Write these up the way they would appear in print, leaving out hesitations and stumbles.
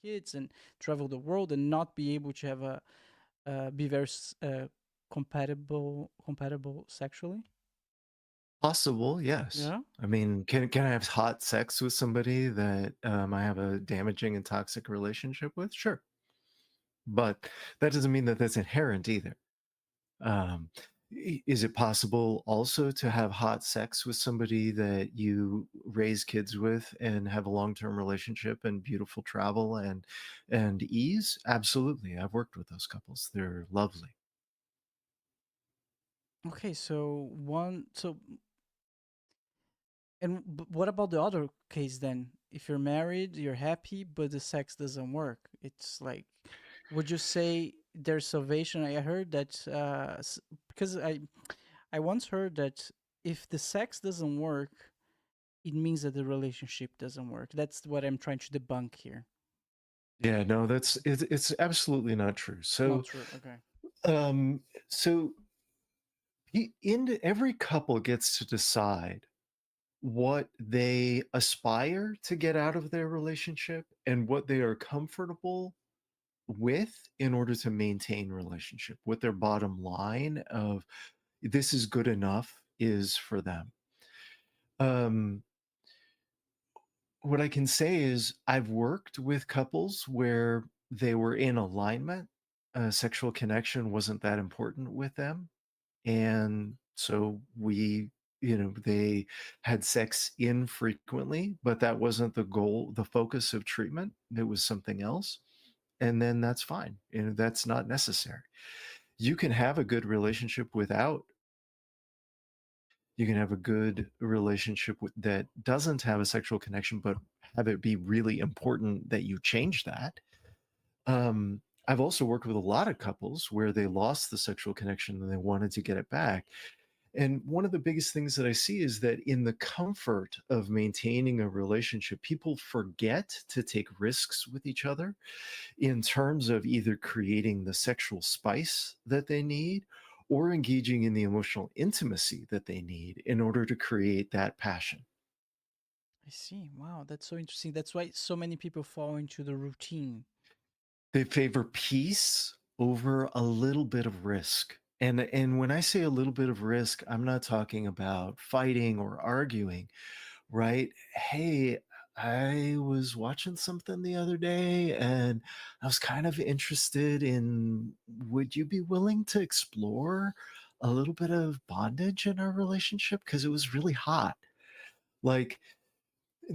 kids and travel the world and not be able to have a be very compatible sexually. Possible, yes. Yeah. I mean, can I have hot sex with somebody that I have a damaging and toxic relationship with? Sure, but that doesn't mean that that's inherent either. Um, is it possible also to have hot sex with somebody that you raise kids with and have a long-term relationship and beautiful travel and ease? Absolutely. I've worked with those couples. They're lovely. Okay, so and what about the other case then? If you're married, you're happy, but the sex doesn't work. It's like, would you say there's salvation? I heard that because I once heard that if the sex doesn't work, it means that the relationship doesn't work. That's what I'm trying to debunk here. Yeah, no, it's absolutely not true. Not true. Okay. Um, so every couple gets to decide what they aspire to get out of their relationship and what they are comfortable with in order to maintain relationship, what their bottom line of this is good enough is for them. um what I can say is I've worked with couples where they were in alignment. Sexual connection wasn't that important with them, and so they had sex infrequently, but that wasn't the goal, the focus of treatment. It was something else, and then that's fine. That's not necessary. You can have a good relationship without. You can have a good relationship that doesn't have a sexual connection, but have it be really important that you change that. I've also worked with a lot of couples where they lost the sexual connection and they wanted to get it back. And one of the biggest things that I see is that in the comfort of maintaining a relationship, people forget to take risks with each other in terms of either creating the sexual spice that they need or engaging in the emotional intimacy that they need in order to create that passion. I see. Wow, that's so interesting. That's why so many people fall into the routine. They favor peace over a little bit of risk. And when I say a little bit of risk, I'm not talking about fighting or arguing, right? Hey, I was watching something the other day and I was kind of interested in, would you be willing to explore a little bit of bondage in our relationship? Because it was really hot. Like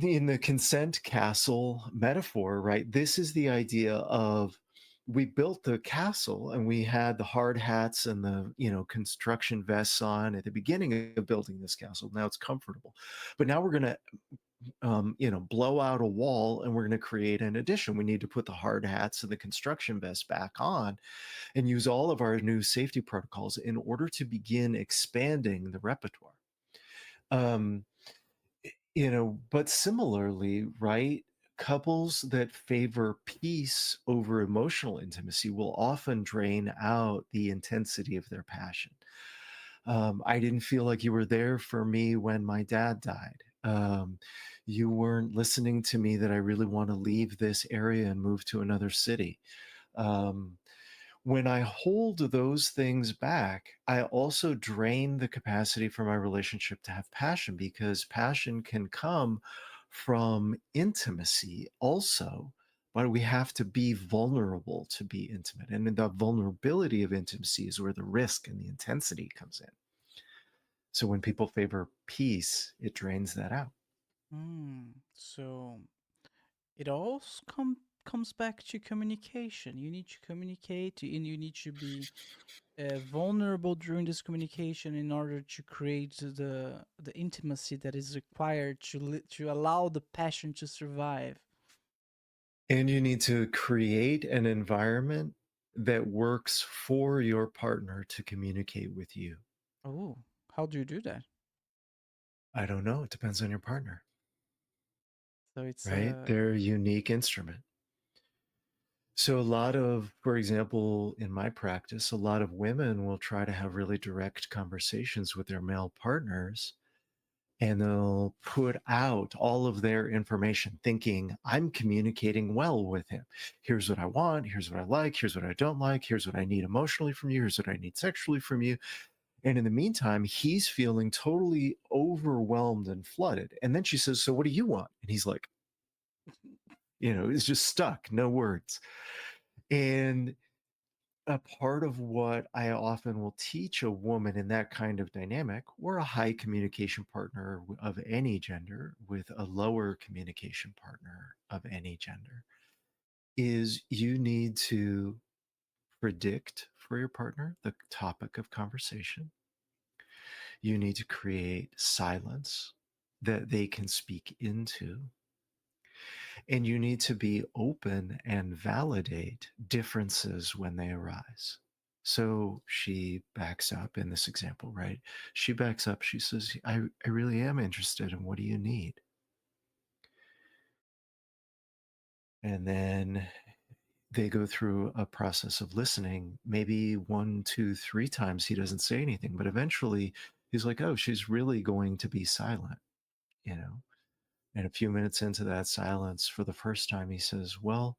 in the consent castle metaphor, right? This is the idea of we built the castle and we had the hard hats and the construction vests on at the beginning of building this castle. Now it's comfortable, but now we're going to blow out a wall and we're going to create an addition. We need to put the hard hats and the construction vests back on and use all of our new safety protocols in order to begin expanding the repertoire. Um, but similarly, right? Couples that favor peace over emotional intimacy will often drain out the intensity of their passion. I didn't feel like you were there for me when my dad died. You weren't listening to me that I really want to leave this area and move to another city. Um, when I hold those things back, I also drain the capacity for my relationship to have passion because passion can come from intimacy also, but we have to be vulnerable to be intimate. And the vulnerability of intimacy is where the risk and the intensity comes in. So when people favor peace, it drains that out. So it all comes back to communication. You need to communicate, and you need to be vulnerable during this communication in order to create the intimacy that is required to allow the passion to survive. And you need to create an environment that works for your partner to communicate with you. Oh, how do you do that? I don't know. It depends on your partner, So it's right? They're a unique instrument. So, a lot of, for example, in my practice, a lot of women will try to have really direct conversations with their male partners and they'll put out all of their information thinking I'm communicating well with him. Here's what I want, here's what I like, here's what I don't like, here's what I need emotionally from you, here's what I need sexually from you. And in the meantime, he's feeling totally overwhelmed and flooded. And then she says, so what do you want? And he's like, he's just stuck, no words. And a part of what I often will teach a woman in that kind of dynamic, or a high communication partner of any gender with a lower communication partner of any gender, is you need to predict for your partner the topic of conversation. You need to create silence that they can speak into. And you need to be open and validate differences when they arise. So she backs up in this example, right? She backs up. She says, I really am interested in what do you need? And then they go through a process of listening. Maybe 1, 2, 3 times he doesn't say anything, but eventually he's like, oh, she's really going to be silent, you know? And a few minutes into that silence, for the first time, he says, well,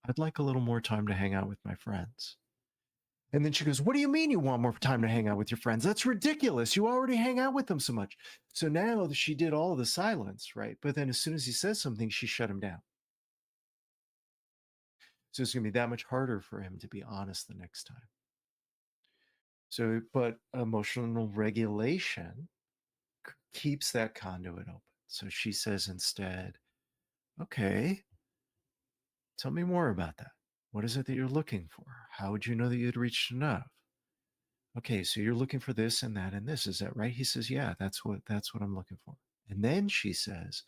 I'd like a little more time to hang out with my friends. And then she goes, what do you mean you want more time to hang out with your friends? That's ridiculous. You already hang out with them so much. So now she did all the silence, right? But then as soon as he says something, she shut him down. So it's going to be that much harder for him to be honest the next time. So, but emotional regulation keeps that conduit open. So she says instead, okay, tell me more about that. What is it that you're looking for? How would you know that you'd reached enough? Okay, so you're looking for this and that and this. Is that right? He says, yeah, that's what I'm looking for. And then she says,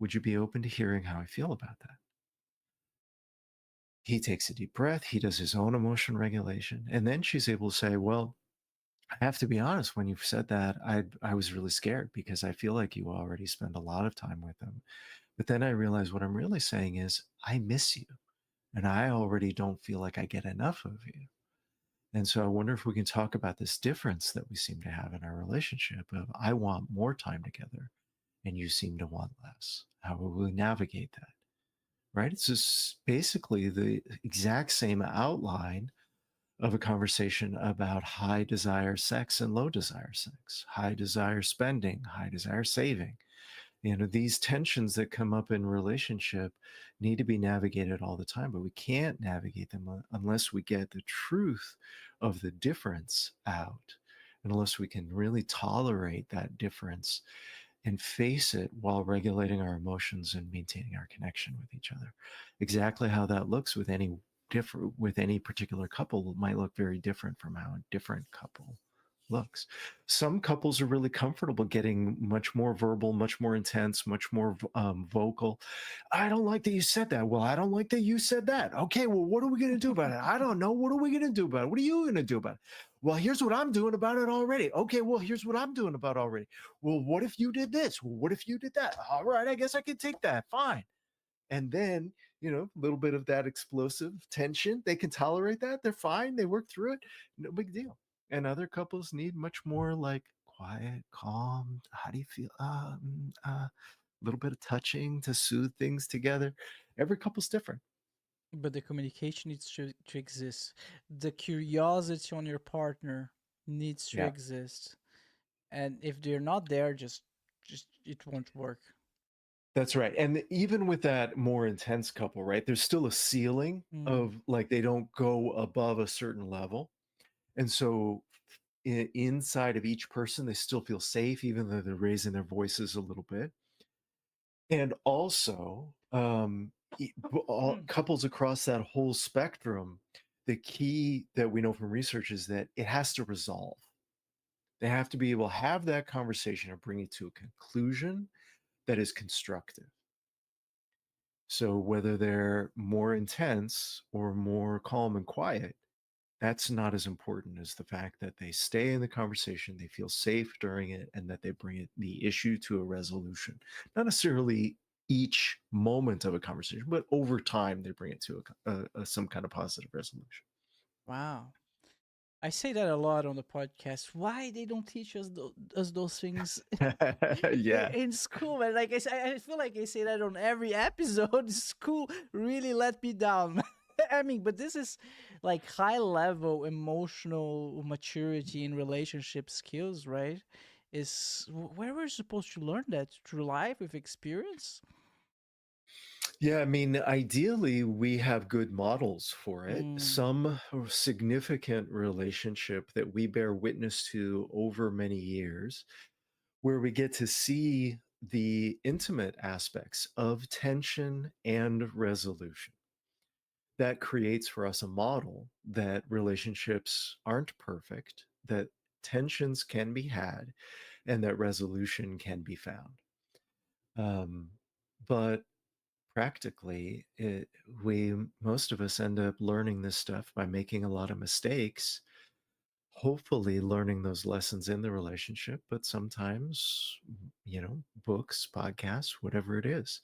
would you be open to hearing how I feel about that? He takes a deep breath. He does his own emotion regulation. And then she's able to say, well, I have to be honest, when you've said that, I was really scared because I feel like you already spend a lot of time with them. But then I realized what I'm really saying is, I miss you. And I already don't feel like I get enough of you. And so I wonder if we can talk about this difference that we seem to have in our relationship of I want more time together and you seem to want less. How will we navigate that? Right? It's just basically the exact same outline of a conversation about high desire sex and low desire sex, high desire spending, high desire saving. These tensions that come up in relationship need to be navigated all the time, but we can't navigate them unless we get the truth of the difference out, and unless we can really tolerate that difference and face it while regulating our emotions and maintaining our connection with each other. Exactly how that looks with any particular couple might look very different from how a different couple looks. Some couples are really comfortable getting much more verbal, much more intense, much more vocal. I don't like that you said that. Well, I don't like that you said that. Okay, well, what are we going to do about it? I don't know. What are we going to do about it? What are you going to do about it? Well, here's what I'm doing about it already. Okay, well, here's what I'm doing about it already. Well, what if you did this? Well, what if you did that? All right, I guess I can take that. Fine. And then, a little bit of that explosive tension, they can tolerate that. They're fine. They work through it. No big deal. And other couples need much more like quiet, calm. How do you feel? A little bit of touching to soothe things together. Every couple's different. But the communication needs to exist. The curiosity on your partner needs to Yeah. exist. And if they're not there, just it won't work. That's right. And even with that more intense couple, right, there's still a ceiling Mm. of like they don't go above a certain level. And so inside of each person, they still feel safe, even though they're raising their voices a little bit. And also, couples across that whole spectrum, the key that we know from research is that it has to resolve. They have to be able to have that conversation and bring it to a conclusion that is constructive. So whether they're more intense or more calm and quiet, that's not as important as the fact that they stay in the conversation, they feel safe during it, and that they bring the issue to a resolution. Not necessarily each moment of a conversation, but over time they bring it to some kind of positive resolution. Wow. I say that a lot on the podcast. Why they don't teach us those things Yeah. in school, man? Like I feel like I say that on every episode. School really let me down. I mean, but this is like high level emotional maturity and relationship skills, right? Is where we're supposed to learn that through life with experience. Yeah, I mean, ideally, we have good models for it. Mm, Some significant relationship that we bear witness to over many years, where we get to see the intimate aspects of tension and resolution. That creates for us a model that relationships aren't perfect, that tensions can be had, and that resolution can be found. Um, but practically, we most of us end up learning this stuff by making a lot of mistakes, hopefully learning those lessons in the relationship, but sometimes, books, podcasts, whatever it is.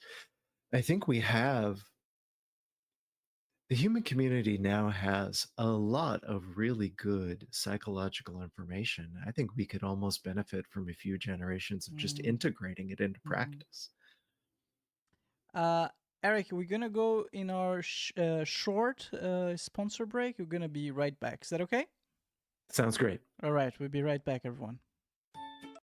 I think we have the human community now has a lot of really good psychological information. I think we could almost benefit from a few generations of just mm, integrating it into mhm. practice. Uh, Eric, we're gonna go in our short sponsor break. We're gonna be right back. Is that okay? Sounds great. All right, we'll be right back, everyone.